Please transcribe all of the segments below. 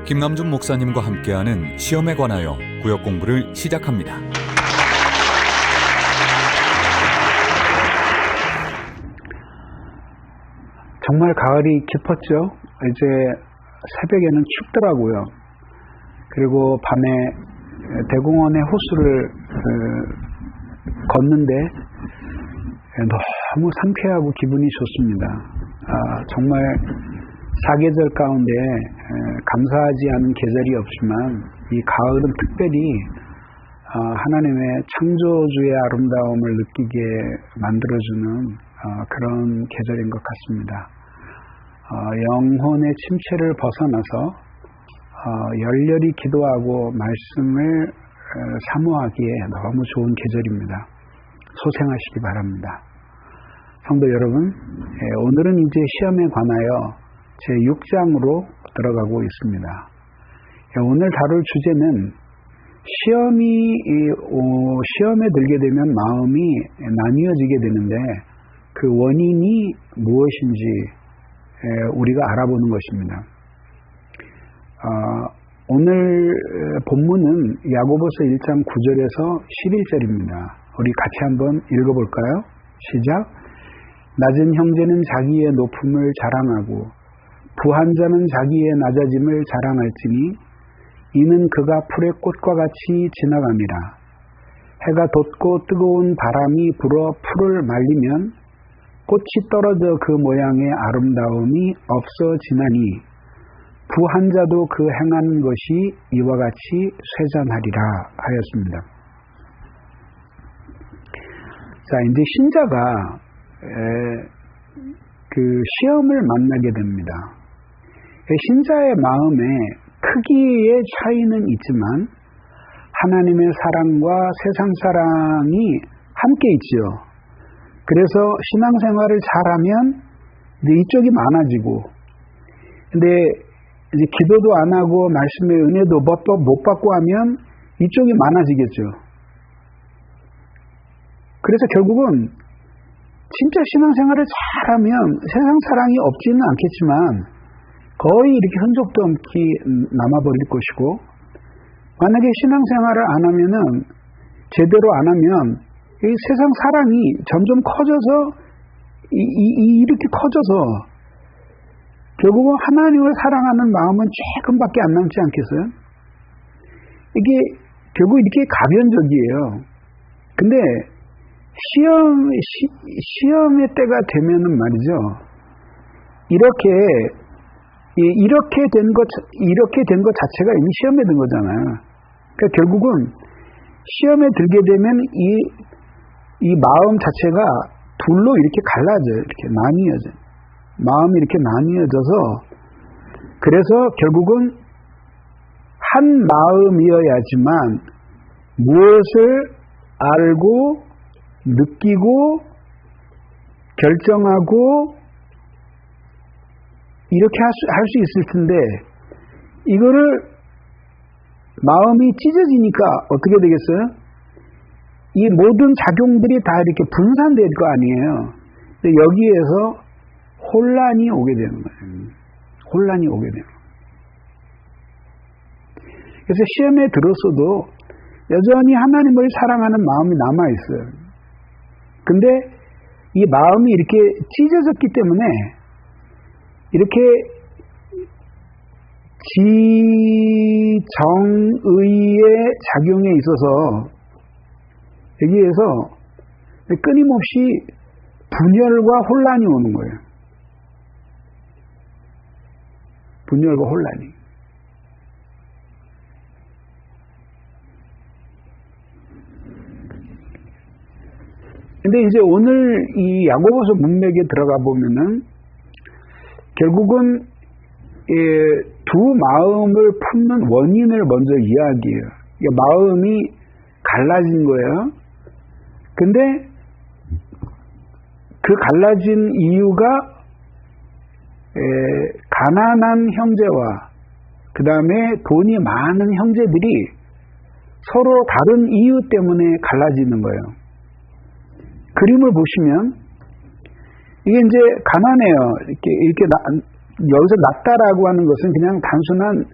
김남준 목사님과 함께하는 시험에 관하여 구역 공부를 시작합니다. 정말 가을이 깊었죠. 이제 새벽에는 춥더라고요. 그리고 밤에 대공원의 호수를 걷는데 너무 상쾌하고 기분이 좋습니다. 정말 사계절 가운데 감사하지 않은 계절이 없지만 이 가을은 특별히 하나님의 창조주의 아름다움을 느끼게 만들어주는 그런 계절인 것 같습니다. 영혼의 침체를 벗어나서 열렬히 기도하고 말씀을 사모하기에 너무 좋은 계절입니다. 소생하시기 바랍니다. 성도 여러분, 오늘은 이제 시험에 관하여 제6장으로 들어가고 있습니다. 오늘 다룰 주제는 시험에 들게 되면 마음이 나뉘어지게 되는데 그 원인이 무엇인지 우리가 알아보는 것입니다. 오늘 본문은 야고보서 1장 9절에서 11절입니다. 우리 같이 한번 읽어볼까요? 시작. 낮은 형제는 자기의 높음을 자랑하고 부한 자는 자기의 낮아짐을 자랑할지니 이는 그가 풀의 꽃과 같이 지나갑니다. 해가 돋고 뜨거운 바람이 불어 풀을 말리면 꽃이 떨어져 그 모양의 아름다움이 없어지나니 부한 자도 그 행하는 것이 이와 같이 쇠잔하리라 하였습니다. 자, 이제 신자가 그 시험을 만나게 됩니다. 신자의 마음에 크기의 차이는 있지만 하나님의 사랑과 세상 사랑이 함께 있죠. 그래서 신앙생활을 잘하면 이제 이쪽이 많아지고, 근데 이제 기도도 안 하고 말씀의 은혜도 못 받고 하면 이쪽이 많아지겠죠. 그래서 결국은 진짜 신앙생활을 잘하면 세상 사랑이 없지는 않겠지만 거의 이렇게 흔적도 없이 남아버릴 것이고, 만약에 신앙생활을 안 하면은 제대로 안 하면 이 세상 사랑이 점점 커져서 이렇게 커져서 결국은 하나님을 사랑하는 마음은 조금밖에 안 남지 않겠어요? 이게 결국 이렇게 가변적이에요. 근데 시험의 때가 되면은 말이죠. 이렇게 된 것 자체가 이미 시험에 든 거잖아요. 그러니까 결국은 시험에 들게 되면 이 마음 자체가 둘로 이렇게 갈라져요. 이렇게 나뉘어져요. 마음이 이렇게 나뉘어져서 그래서 결국은 한 마음이어야지만 무엇을 알고 느끼고 결정하고 이렇게 할 수 있을 텐데 이거를 마음이 찢어지니까 어떻게 되겠어요? 이 모든 작용들이 다 이렇게 분산될 거 아니에요. 근데 여기에서 혼란이 오게 되는 거예요. 혼란이 오게 되는 거예요. 그래서 시험에 들었어도 여전히 하나님을 사랑하는 마음이 남아있어요. 근데 이 마음이 이렇게 찢어졌기 때문에 이렇게 지정의의 작용에 있어서 여기에서 끊임없이 분열과 혼란이 오는 거예요. 분열과 혼란이. 근데 이제 오늘 이 야고보서 문맥에 들어가 보면은 결국은 두 마음을 품는 원인을 먼저 이야기해요. 마음이 갈라진 거예요. 근데 그 갈라진 이유가 가난한 형제와 그 다음에 돈이 많은 형제들이 서로 다른 이유 때문에 갈라지는 거예요. 그림을 보시면 이게 이제 가난해요. 이렇게 여기서 낮다라고 하는 것은 그냥 단순한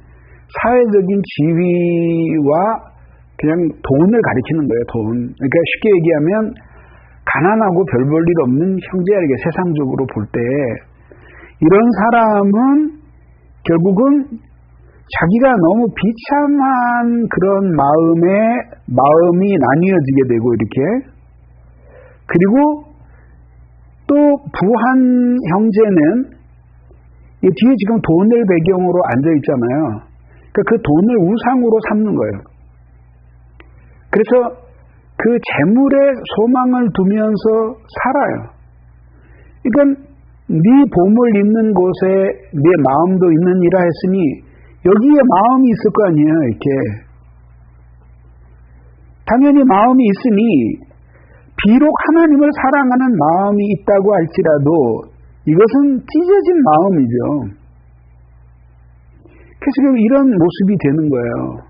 사회적인 지위와 그냥 돈을 가리키는 거예요. 돈. 그러니까 쉽게 얘기하면 가난하고 별 볼 일 없는 형제야. 이게 세상적으로 볼 때 이런 사람은 결국은 자기가 너무 비참한 그런 마음이 나뉘어지게 되고 이렇게, 그리고 또 부한 형제는 이 뒤에 지금 돈을 배경으로 앉아 있잖아요. 그러니까 그 돈을 우상으로 삼는 거예요. 그래서 그 재물에 소망을 두면서 살아요. 그러니까 네 보물 있는 곳에 네 마음도 있느니라 했으니 여기에 마음이 있을 거 아니에요. 이렇게 당연히 마음이 있으니 비록 하나님을 사랑하는 마음이 있다고 할지라도 이것은 찢어진 마음이죠. 그래서 지금 이런 모습이 되는 거예요.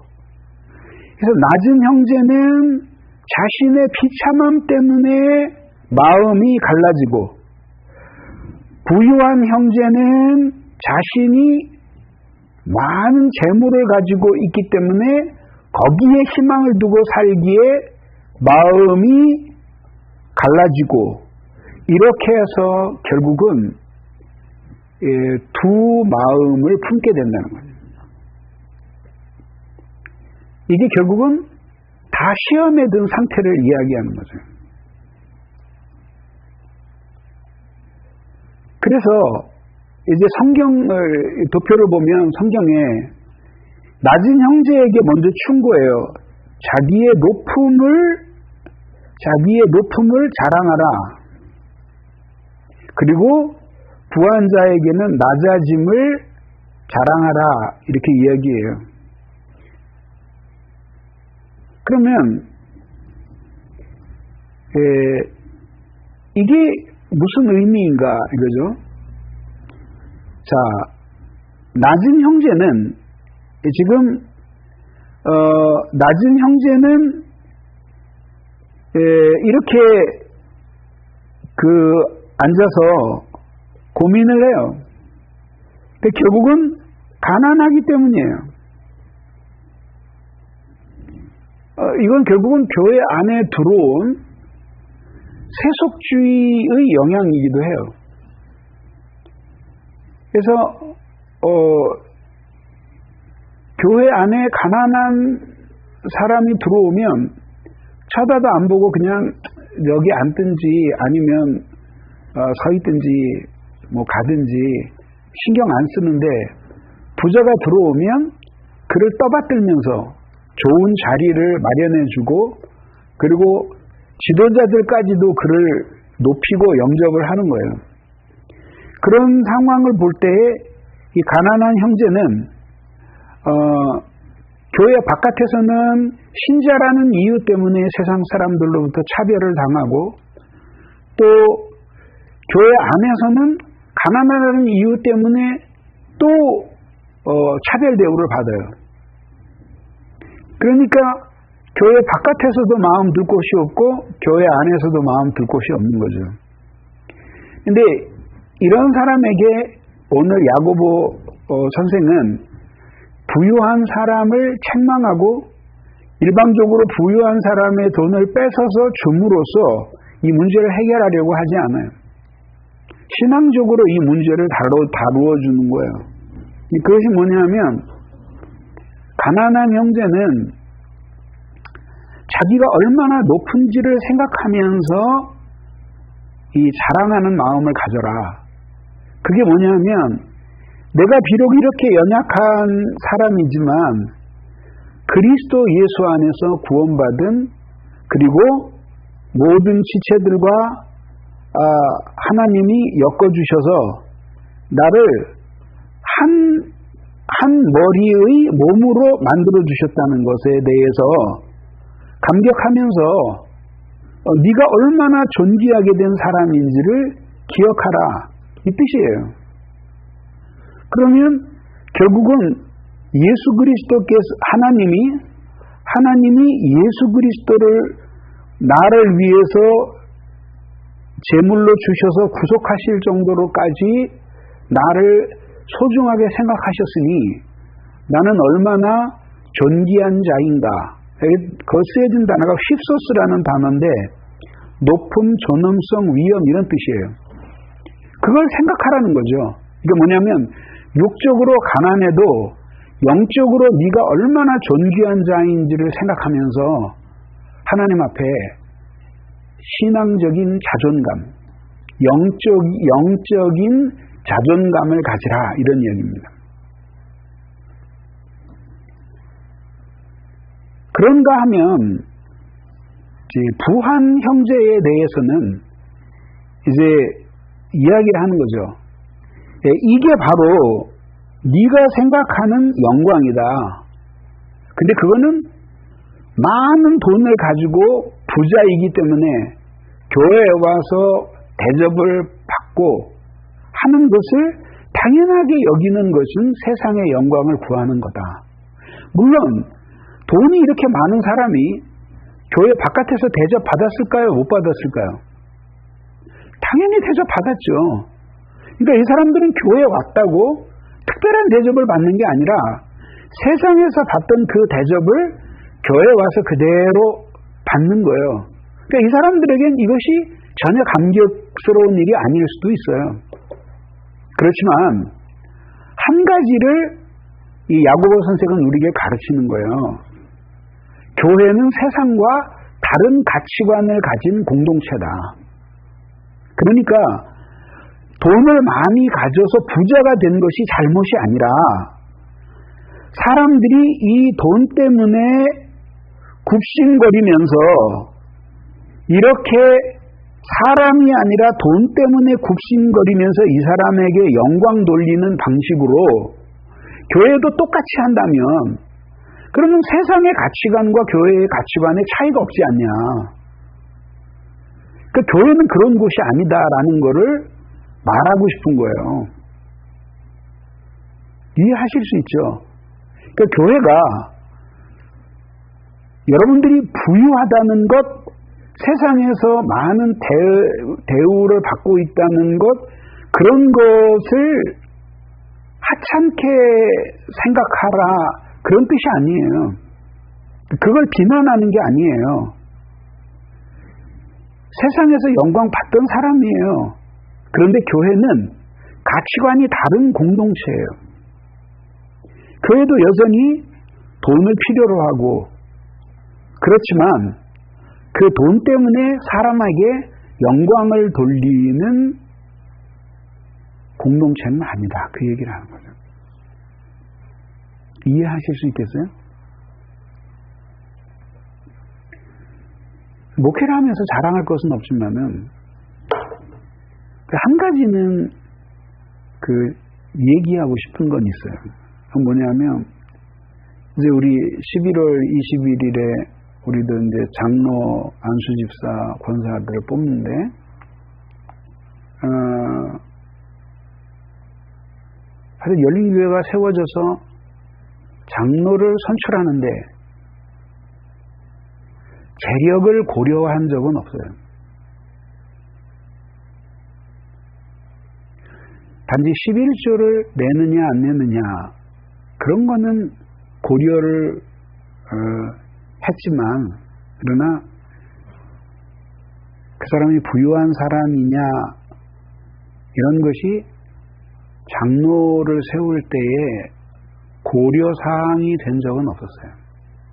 그래서 낮은 형제는 자신의 비참함 때문에 마음이 갈라지고, 부유한 형제는 자신이 많은 재물을 가지고 있기 때문에 거기에 희망을 두고 살기에 마음이 갈라지고, 이렇게 해서 결국은 두 마음을 품게 된다는 거예요. 이게 결국은 다 시험에 든 상태를 이야기하는 거죠. 그래서 이제 성경을 도표를 보면 성경에 낮은 형제에게 먼저 충고해요. 자기의 높음을 자랑하라. 그리고 부한 자에게는 낮아짐을 자랑하라. 이렇게 이야기해요. 그러면 이게 무슨 의미인가 이거죠. 자, 낮은 형제는 지금 낮은 형제는 이렇게 앉아서 고민을 해요. 결국은 가난하기 때문이에요. 이건 결국은 교회 안에 들어온 세속주의의 영향이기도 해요. 그래서 교회 안에 가난한 사람이 들어오면 쳐다도 안 보고 그냥 여기 앉든지 아니면 서 있든지 뭐 가든지 신경 안 쓰는데, 부자가 들어오면 그를 떠받들면서 좋은 자리를 마련해주고, 그리고 지도자들까지도 그를 높이고 영접을 하는 거예요. 그런 상황을 볼 때에 이 가난한 형제는 교회 바깥에서는 신자라는 이유 때문에 세상 사람들로부터 차별을 당하고, 또 교회 안에서는 가난하다는 이유 때문에 또 차별 대우를 받아요. 그러니까 교회 바깥에서도 마음 둘 곳이 없고 교회 안에서도 마음 둘 곳이 없는 거죠. 근데 이런 사람에게 오늘 야고보 선생은 부유한 사람을 책망하고 일방적으로 부유한 사람의 돈을 뺏어서 줌으로써 이 문제를 해결하려고 하지 않아요. 신앙적으로 이 문제를 다루어 주는 거예요. 그것이 뭐냐면, 가난한 형제는 자기가 얼마나 높은지를 생각하면서 이 자랑하는 마음을 가져라. 그게 뭐냐면, 내가 비록 이렇게 연약한 사람이지만 그리스도 예수 안에서 구원받은, 그리고 모든 지체들과 하나님이 엮어주셔서 나를 한 머리의 몸으로 만들어 주셨다는 것에 대해서 감격하면서 네가 얼마나 존귀하게 된 사람인지를 기억하라, 이 뜻이에요. 그러면 결국은 예수 그리스도께서 하나님이 예수 그리스도를 나를 위해서 제물로 주셔서 구속하실 정도로까지 나를 소중하게 생각하셨으니 나는 얼마나 존귀한 자인가. 그 쓰여진 단어가 휩소스라는 단어인데 높음, 존엄성, 위엄 이런 뜻이에요. 그걸 생각하라는 거죠. 이게 뭐냐면 육적으로 가난해도 영적으로 네가 얼마나 존귀한 자인지를 생각하면서 하나님 앞에 신앙적인 자존감, 영적인 자존감을 가지라 이런 이야기입니다. 그런가 하면 부한 형제에 대해서는 이제 이야기를 하는 거죠. 이게 바로 네가 생각하는 영광이다. 근데 그거는 많은 돈을 가지고 부자이기 때문에 교회에 와서 대접을 받고 하는 것을 당연하게 여기는 것은 세상의 영광을 구하는 거다. 물론 돈이 이렇게 많은 사람이 교회 바깥에서 대접 받았을까요? 못 받았을까요? 당연히 대접 받았죠. 그러니까 이 사람들은 교회에 왔다고 특별한 대접을 받는 게 아니라 세상에서 받던 그 대접을 교회에 와서 그대로 받는 거예요. 그러니까 이 사람들에겐 이것이 전혀 감격스러운 일이 아닐 수도 있어요. 그렇지만 한 가지를 이 야고보 선생은 우리에게 가르치는 거예요. 교회는 세상과 다른 가치관을 가진 공동체다. 그러니까 돈을 많이 가져서 부자가 된 것이 잘못이 아니라 사람들이 이 돈 때문에 굽신거리면서 이렇게 사람이 아니라 돈 때문에 굽신거리면서 이 사람에게 영광 돌리는 방식으로 교회도 똑같이 한다면 그러면 세상의 가치관과 교회의 가치관에 차이가 없지 않냐. 그 교회는 그런 곳이 아니다라는 거를 말하고 싶은 거예요. 이해하실 수 있죠? 그러니까 교회가 여러분들이 부유하다는 것, 세상에서 많은 대우를 받고 있다는 것, 그런 것을 하찮게 생각하라 그런 뜻이 아니에요. 그걸 비난하는 게 아니에요. 세상에서 영광 받던 사람이에요. 그런데 교회는 가치관이 다른 공동체예요. 교회도 여전히 돈을 필요로 하고 그렇지만 그 돈 때문에 사람에게 영광을 돌리는 공동체는 아니다. 그 얘기를 하는 거죠. 이해하실 수 있겠어요? 목회를 하면서 자랑할 것은 없지만은 한 가지는 얘기하고 싶은 건 있어요. 그건 뭐냐면 이제 우리 11월 21일에 우리도 이제 장로, 안수집사, 권사들을 뽑는데 사실 열린교회가 세워져서 장로를 선출하는데 재력을 고려한 적은 없어요. 단지 11조를 내느냐 안 내느냐 그런 거는 고려를 했지만 그러나 그 사람이 부유한 사람이냐 이런 것이 장로를 세울 때에 고려사항이 된 적은 없었어요.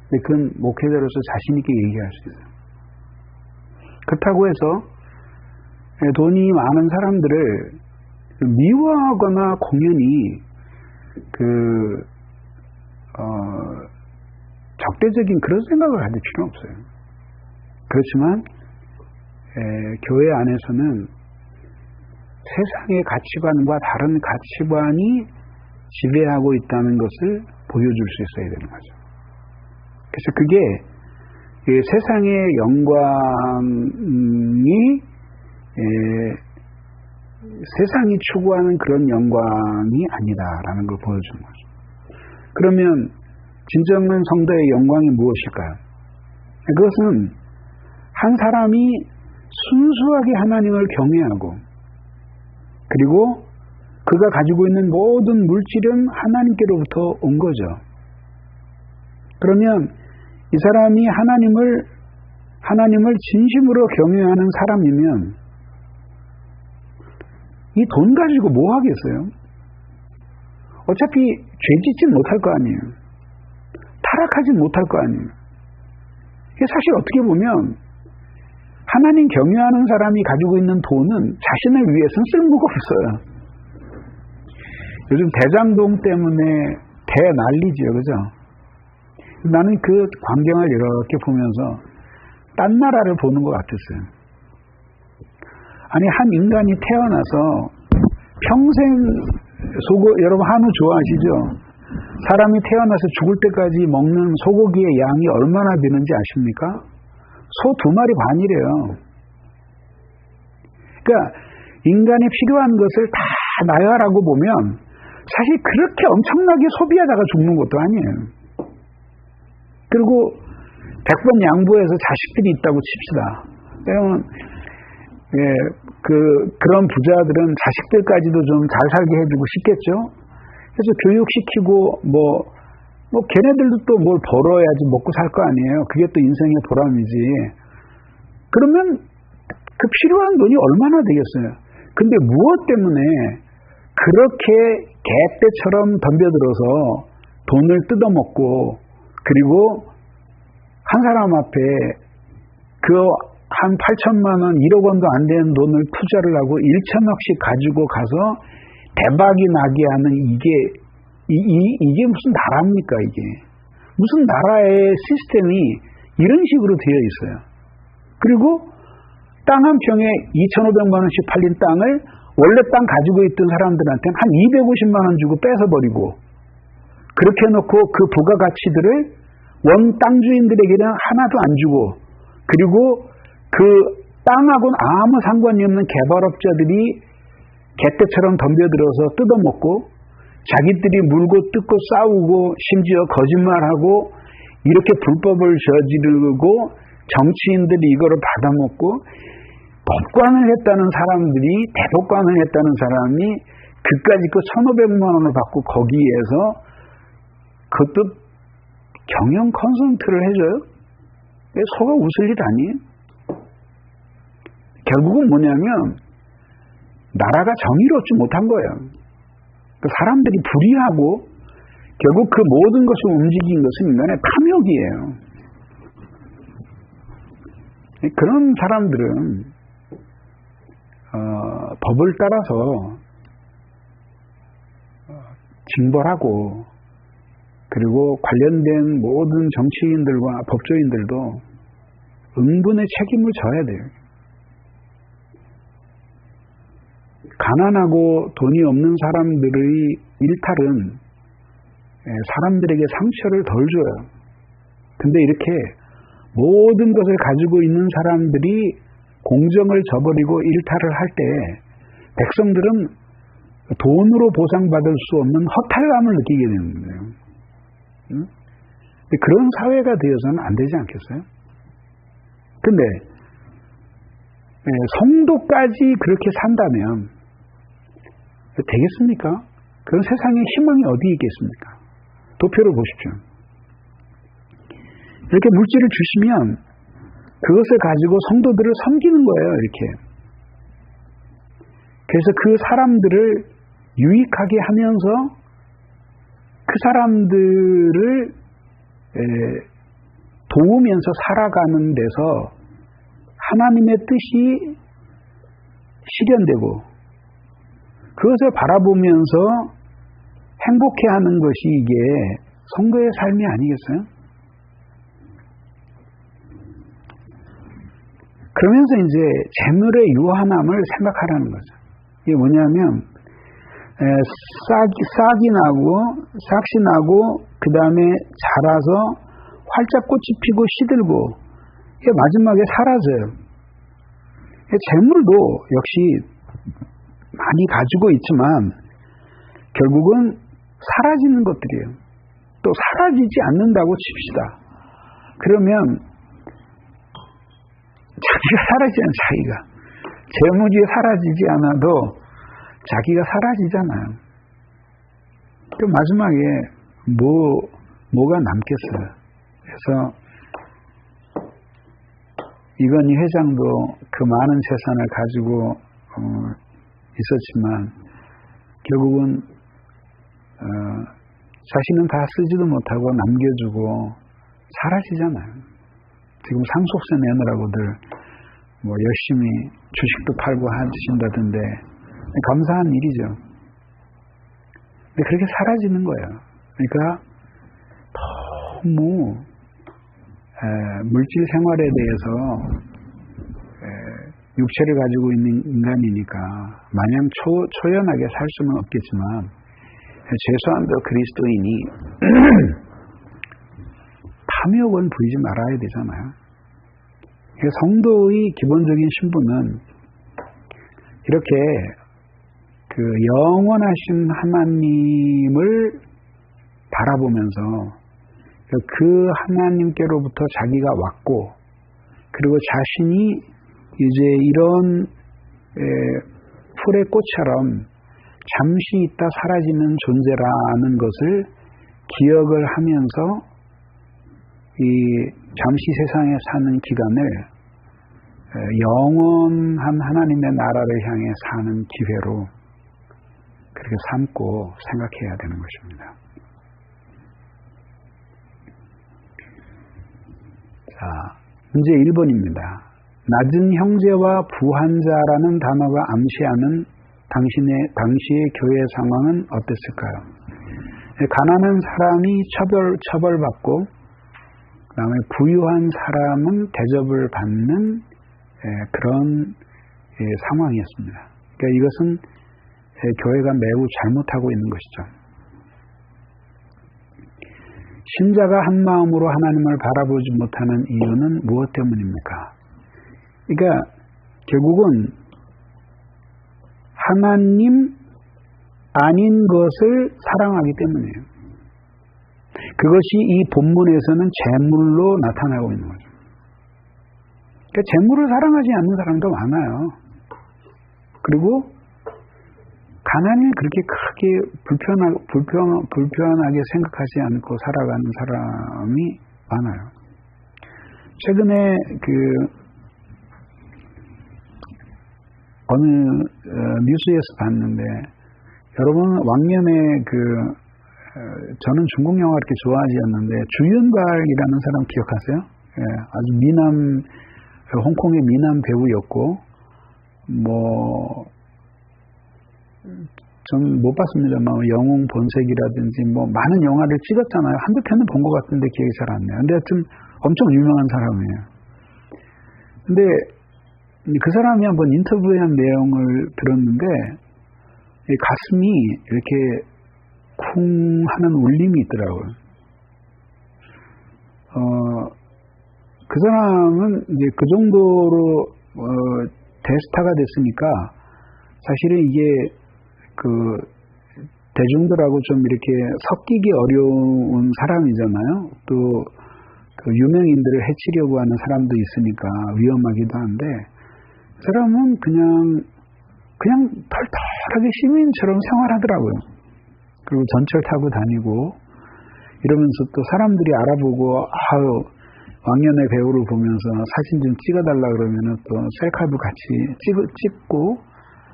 근데 그건 목회자로서 자신있게 얘기할 수 있어요. 그렇다고 해서 돈이 많은 사람들을 미워하거나 공연히 적대적인 그런 생각을 가질 필요는 없어요. 그렇지만 교회 안에서는 세상의 가치관과 다른 가치관이 지배하고 있다는 것을 보여줄 수 있어야 되는 거죠. 그래서 그게 세상의 영광이 세상이 추구하는 그런 영광이 아니다라는 걸 보여주는 거죠. 그러면 진정한 성도의 영광이 무엇일까요? 그것은 한 사람이 순수하게 하나님을 경외하고 그리고 그가 가지고 있는 모든 물질은 하나님께로부터 온 거죠. 그러면 이 사람이 하나님을 진심으로 경외하는 사람이면 이 돈 가지고 뭐 하겠어요? 어차피 죄 짓지 못할 거 아니에요. 타락하지 못할 거 아니에요. 사실 어떻게 보면 하나님 경외하는 사람이 가지고 있는 돈은 자신을 위해서는 쓸모가 없어요. 요즘 대장동 때문에 대난리죠. 그죠? 나는 그 광경을 이렇게 보면서 딴 나라를 보는 것 같았어요. 아니, 한 인간이 태어나서 평생 여러분 한우 좋아하시죠? 사람이 태어나서 죽을 때까지 먹는 소고기의 양이 얼마나 되는지 아십니까? 소 2마리 반이래요. 그러니까 인간이 필요한 것을 다 나열하고 보면 사실 그렇게 엄청나게 소비하다가 죽는 것도 아니에요. 그리고 100번 양보해서 자식들이 있다고 칩시다. 왜냐면 그런 부자들은 자식들까지도 좀 잘 살게 해주고 싶겠죠. 그래서 교육시키고 걔네들도 또 뭘 벌어야지 먹고 살 거 아니에요. 그게 또 인생의 보람이지. 그러면 그 필요한 돈이 얼마나 되겠어요. 근데 무엇 때문에 그렇게 개떼처럼 덤벼들어서 돈을 뜯어먹고 그리고 한 사람 앞에 한 8천만 원, 1억 원도 안 되는 돈을 투자를 하고 1천억씩 가지고 가서 대박이 나게 하는 이게 무슨 나라입니까, 이게. 무슨 나라의 시스템이 이런 식으로 되어 있어요. 그리고 땅 한 평에 2,500만 원씩 팔린 땅을 원래 땅 가지고 있던 사람들한테는 한 250만 원 주고 뺏어버리고 그렇게 해놓고 그 부가가치들을 원 땅주인들에게는 하나도 안 주고 그리고 그 땅하고는 아무 상관이 없는 개발업자들이 개떼처럼 덤벼들어서 뜯어먹고 자기들이 물고 뜯고 싸우고 심지어 거짓말하고 이렇게 불법을 저지르고 정치인들이 이거를 받아먹고 법관을 했다는 사람들이 대법관을 했다는 사람이 그까짓 거 1,500만 원을 받고 거기에서 그것도 경영 컨설턴트를 해줘요? 소가 웃을 일 아니에요? 결국은 뭐냐면 나라가 정의롭지 못한 거예요. 사람들이 불의하고 결국 그 모든 것을 움직인 것은 인간의 탐욕이에요. 그런 사람들은 법을 따라서 징벌하고 그리고 관련된 모든 정치인들과 법조인들도 응분의 책임을 져야 돼요. 가난하고 돈이 없는 사람들의 일탈은 사람들에게 상처를 덜 줘요. 근데 이렇게 모든 것을 가지고 있는 사람들이 공정을 저버리고 일탈을 할 때 백성들은 돈으로 보상받을 수 없는 허탈감을 느끼게 되는 거예요. 그런 사회가 되어서는 안 되지 않겠어요? 근데 성도까지 그렇게 산다면 되겠습니까? 그런 세상에 희망이 어디 있겠습니까? 도표를 보십시오. 이렇게 물질을 주시면 그것을 가지고 성도들을 섬기는 거예요, 이렇게. 그래서 그 사람들을 유익하게 하면서 그 사람들을 도우면서 살아가는 데서 하나님의 뜻이 실현되고 그것을 바라보면서 행복해하는 것이 이게 성도의 삶이 아니겠어요? 그러면서 이제 재물의 유한함을 생각하라는 거죠. 이게 뭐냐면 싹이 나고 그 다음에 자라서 활짝 꽃이 피고 시들고 이게 마지막에 사라져요. 재물도 역시 많이 가지고 있지만 결국은 사라지는 것들이에요. 또 사라지지 않는다고 칩시다. 그러면 자기가 사라지잖아요. 자기가. 재물이 사라지지 않아도 자기가 사라지잖아요. 그 마지막에 뭐가 남겠어요. 그래서 이건희 회장도 그 많은 재산을 가지고 있었지만 결국은 자신은 다 쓰지도 못하고 남겨주고 사라지잖아요. 지금 상속세 내느라고들 열심히 주식도 팔고 하신다던데 감사한 일이죠. 근데 그렇게 사라지는 거예요. 그러니까 너무 물질 생활에 대해서 육체를 가지고 있는 인간이니까 마냥 초연하게 살 수는 없겠지만 최소한도 그리스도인이 탐욕은 부리지 말아야 되잖아요. 성도의 기본적인 신분은 이렇게 그 영원하신 하나님을 바라보면서 그 하나님께로부터 자기가 왔고 그리고 자신이 이제 이런 풀의 꽃처럼 잠시 있다 사라지는 존재라는 것을 기억을 하면서 이 잠시 세상에 사는 기간을 영원한 하나님의 나라를 향해 사는 기회로 그렇게 삼고 생각해야 되는 것입니다. 자, 문제 1번입니다. 낮은 형제와 부한자라는 단어가 암시하는 당시의 교회 상황은 어땠을까요? 가난한 사람이 처벌받고 그 다음에 부유한 사람은 대접을 받는 그런 상황이었습니다. 그러니까 이것은 교회가 매우 잘못하고 있는 것이죠. 신자가 한 마음으로 하나님을 바라보지 못하는 이유는 무엇 때문입니까? 그러니까 결국은 하나님 아닌 것을 사랑하기 때문이에요. 그것이 이 본문에서는 재물로 나타나고 있는 거죠. 그러니까 재물을 사랑하지 않는 사람도 많아요. 그리고 가난을 그렇게 크게 불편하게 생각하지 않고 살아가는 사람이 많아요. 최근에 어느 뉴스에서 봤는데 여러분 왕년에 저는 중국 영화 이렇게 좋아하지 않는데 주윤발이라는 사람 기억하세요? 아주 홍콩의 미남 배우였고 전 못 봤습니다만 영웅 본색이라든지 많은 영화를 찍었잖아요. 한두 편은 본 것 같은데 기억이 잘 안 나요. 근데 하여튼 엄청 유명한 사람이에요. 근데 그 사람이 한번 인터뷰한 내용을 들었는데 가슴이 이렇게 쿵 하는 울림이 있더라고요. 그 사람은 이제 그 정도로 대스타가 됐으니까 사실은 이게 대중들하고 좀 이렇게 섞이기 어려운 사람이잖아요. 또 유명인들을 해치려고 하는 사람도 있으니까 위험하기도 한데 그 사람은 그냥 털털하게 시민처럼 생활하더라고요. 그리고 전철 타고 다니고 이러면서 또 사람들이 알아보고 왕년의 배우를 보면서 사진 좀 찍어달라 그러면은 또 셀카도 같이 찍고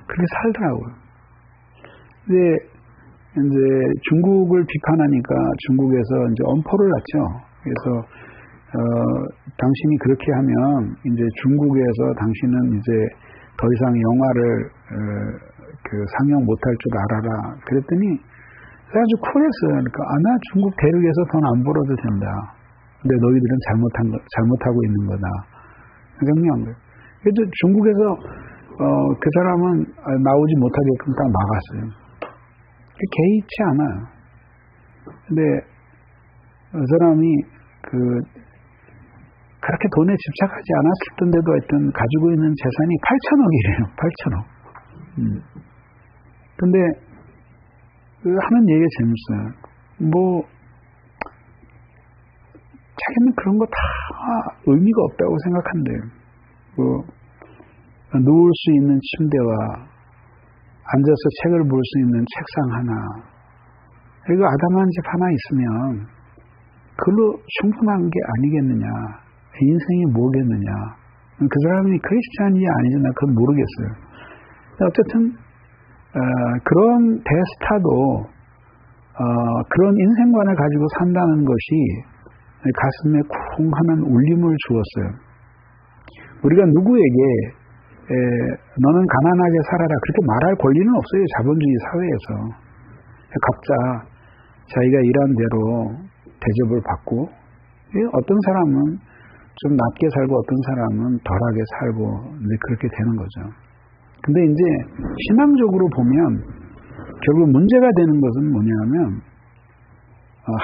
그렇게 살더라고요. 근데 이제 중국을 비판하니까 중국에서 이제 엄포를 놨죠. 그래서 당신이 그렇게 하면 이제 중국에서 당신은 이제 더 이상 영화를 상영 못할 줄 알아라. 그랬더니 아주 쿨했어요. 그러니까 나 중국 대륙에서 돈 안 벌어도 된다. 근데 너희들은 잘못하고 있는 거다. 정리한 거예요. 그래도 중국에서 그 사람은 나오지 못하게끔 딱 막았어요. 개의치 않아요. 근데 그 사람이 그렇게 돈에 집착하지 않았을 텐데도 하여튼 가지고 있는 재산이 8천억이래요. 8천억. 근데 하는 얘기가 재밌어요. 자기는 그런 거 다 의미가 없다고 생각한대요. 누울 수 있는 침대와 앉아서 책을 볼 수 있는 책상 하나, 그리고 아담한 집 하나 있으면 그걸로 충분한 게 아니겠느냐. 인생이 뭐겠느냐. 그 사람이 크리스찬인지 아닌지 나 그건 모르겠어요. 어쨌든 그런 대스타도 그런 인생관을 가지고 산다는 것이 가슴에 쿵 하는 울림을 주었어요. 우리가 누구에게 너는 가난하게 살아라 그렇게 말할 권리는 없어요. 자본주의 사회에서. 각자 자기가 일한 대로 대접을 받고, 어떤 사람은 좀 낮게 살고 어떤 사람은 덜하게 살고 이제 그렇게 되는 거죠. 근데 이제 신앙적으로 보면 결국 문제가 되는 것은 뭐냐면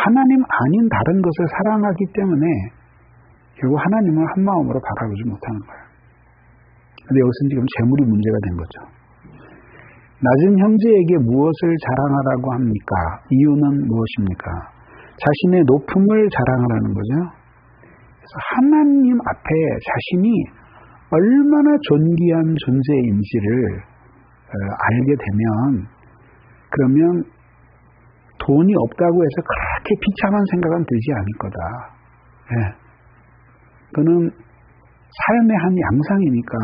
하나님 아닌 다른 것을 사랑하기 때문에 결국 하나님을 한 마음으로 바라보지 못하는 거예요. 근데 여기서 지금 재물이 문제가 된 거죠. 낮은 형제에게 무엇을 자랑하라고 합니까? 이유는 무엇입니까? 자신의 높음을 자랑하라는 거죠. 그래서 하나님 앞에 자신이 얼마나 존귀한 존재인지를 알게 되면, 그러면 돈이 없다고 해서 그렇게 비참한 생각은 들지 않을 거다. 예. 그는 삶의 한 양상이니까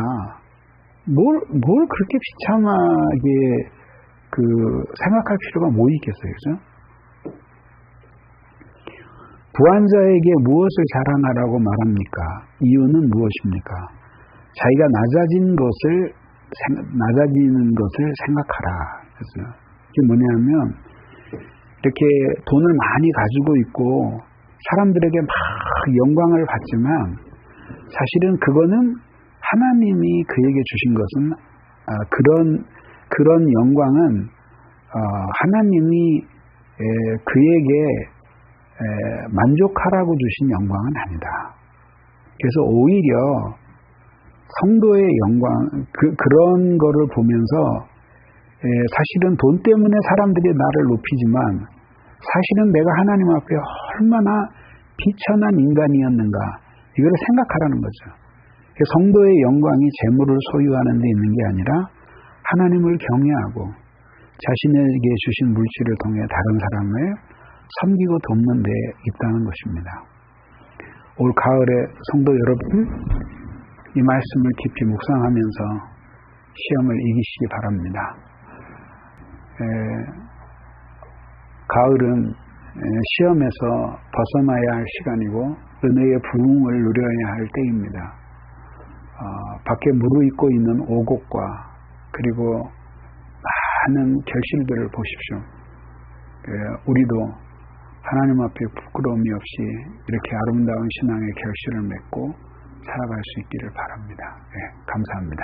뭘 그렇게 비참하게 생각할 필요가 뭐 있겠어요, 그죠? 부한자에게 무엇을 자랑하라고 말합니까? 이유는 무엇입니까? 자기가 낮아지는 것을 생각하라. 그래서 이게 뭐냐면, 이렇게 돈을 많이 가지고 있고 사람들에게 막 영광을 받지만 사실은 그거는 하나님이 그에게 주신 것은 그런 영광은 하나님이 그에게 만족하라고 주신 영광은 아니다. 그래서 오히려 성도의 영광, 그런 거를 보면서 사실은 돈 때문에 사람들이 나를 높이지만 사실은 내가 하나님 앞에 얼마나 비천한 인간이었는가, 이걸 생각하라는 거죠. 성도의 영광이 재물을 소유하는 데 있는 게 아니라 하나님을 경외하고 자신에게 주신 물질을 통해 다른 사람을 섬기고 돕는 데 있다는 것입니다. 올 가을에 성도 여러분, 이 말씀을 깊이 묵상하면서 시험을 이기시기 바랍니다. 가을은 시험에서 벗어나야 할 시간이고 은혜의 부흥을 누려야 할 때입니다. 밖에 무르익고 있는 오곡과 그리고 많은 결실들을 보십시오. 우리도 하나님 앞에 부끄러움이 없이 이렇게 아름다운 신앙의 결실을 맺고 살아갈 수 있기를 바랍니다. 감사합니다.